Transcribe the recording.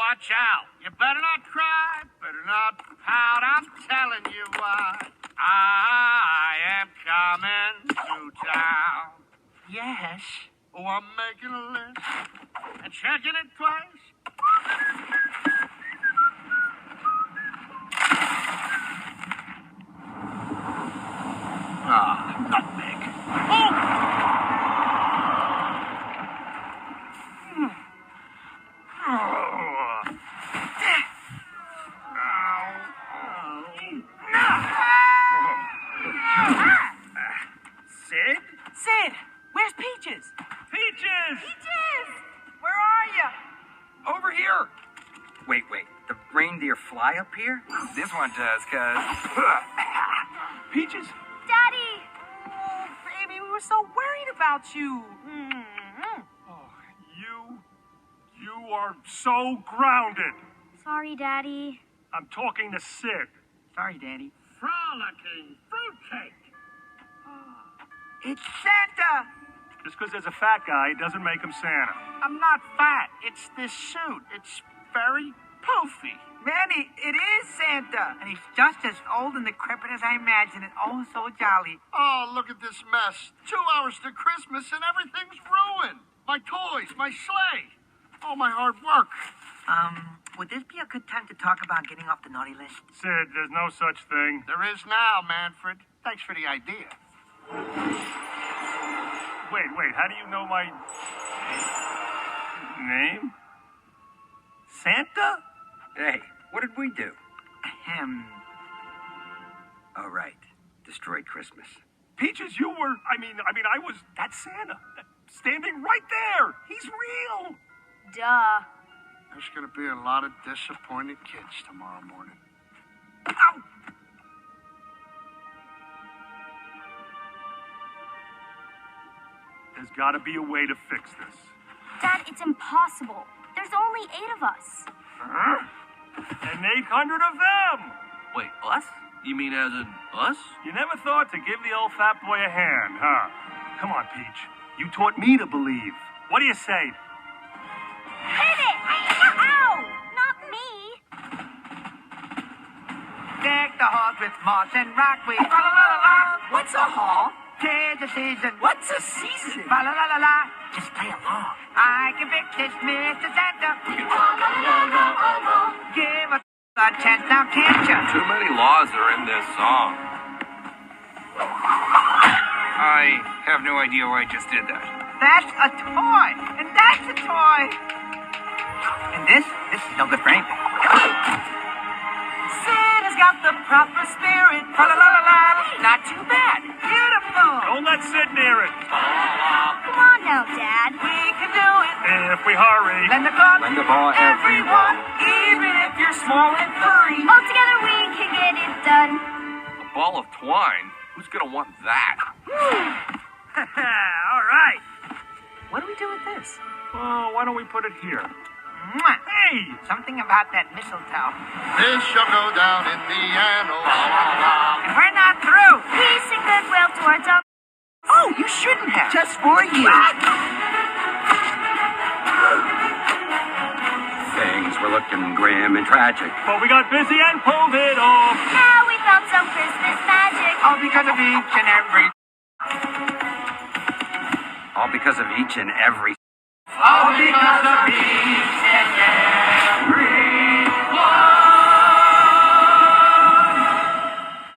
watch out. You better not cry, better not pout. I'm telling you what. I am coming to town. Yes. Oh, I'm making a list and checking it twice. Nutmeg. Sid, where's Peaches? Peaches! Peaches! Where are you? Over here! Wait. The reindeer fly up here? This one does, cuz. Peaches? Daddy! Oh, baby, we were so worried about you. Oh, you are so grounded. Sorry, Daddy. I'm talking to Sid. Sorry, Daddy. Frolicking fruitcake. It's Santa! Just because there's a fat guy doesn't make him Santa. I'm not fat. It's this suit. It's very poofy. Manny, it is Santa! And he's just as old and decrepit as I imagined, and oh so jolly. Oh, look at this mess. 2 hours to Christmas and everything's ruined. My toys, my sleigh, all my hard work. Would this be a good time to talk about getting off the naughty list? Sid, there's no such thing. There is now, Manfred. Thanks for the idea. Wait, how do you know my name? Santa? Hey, what did we do? Oh, right. Destroyed Christmas. Peaches, you were, I was, that's Santa. Standing right there. He's real. Duh. There's going to be a lot of disappointed kids tomorrow morning. Ow! There's got to be a way to fix this. Dad, it's impossible. There's only 8 of us. Huh? And 800 of them. Wait, us? You mean as in us? You never thought to give the old fat boy a hand, huh? Come on, Peach. You taught me to believe. What do you say? Hit it! Ow! Not me. Deck the halls with moss and rockweed. La la la la. What's a hall? 'Tis the season. What's a season? La la la la la. Just play along. I can fix this, Mr. Santa. Give us a chance now, can't you? Too many laws are in this song. I have no idea why I just did that. That's a toy. And that's a toy. And this is no good for anything. Sid has got the proper spirit. La la la la. Not too bad. Beautiful. Don't let Sid near it. Come on now, Dad. We can do it. If we hurry. Lend the cloth. Lend the ball, Everyone, even if you're small and furry. All together we can get it done. A ball of twine? Who's gonna want that? All right. What do we do with this? Well, why don't we put it here? Mwah. Hey! Something about that mistletoe. This shall go down in the annals. And we're not through. Peace and goodwill towards all. Oh, you shouldn't have. Just for you. Things were looking grim and tragic. But we got busy and pulled it off. Now we found some Christmas magic. All because of each and every. All because of each and every. All because of each